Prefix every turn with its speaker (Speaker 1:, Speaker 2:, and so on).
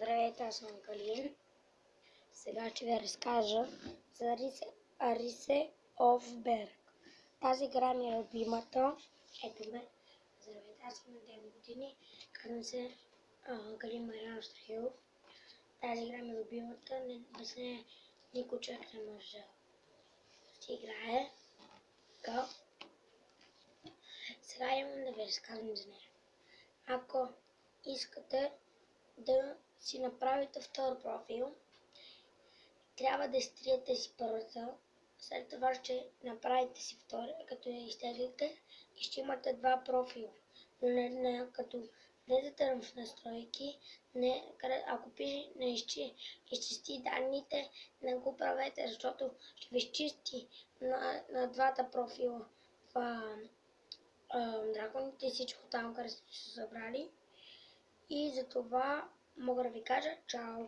Speaker 1: Здравейте, аз съм Калин. Сега ще ви разкажа за Арисе оф Берг. Тази игра ми е любимата. Ето ме. Здравейте, аз съм на 9 години. Казвам се Калин Мариан Страхилов. Тази игра ми е любимата. Без нея никой човек не може да си играе. Сега имам да ви разказвам за нея. Ако искате да си направите втор профил, трябва да изтриете си първата, след това ще направите си втори, като я изтеглите и ще имате два профила. Но като влезете в настройки, ако пише не изчисти данните, не го правете, защото ще ви изчисти на двата профила драконите и всичко там, където сте се събрали. И за това мога да ви кажа чао!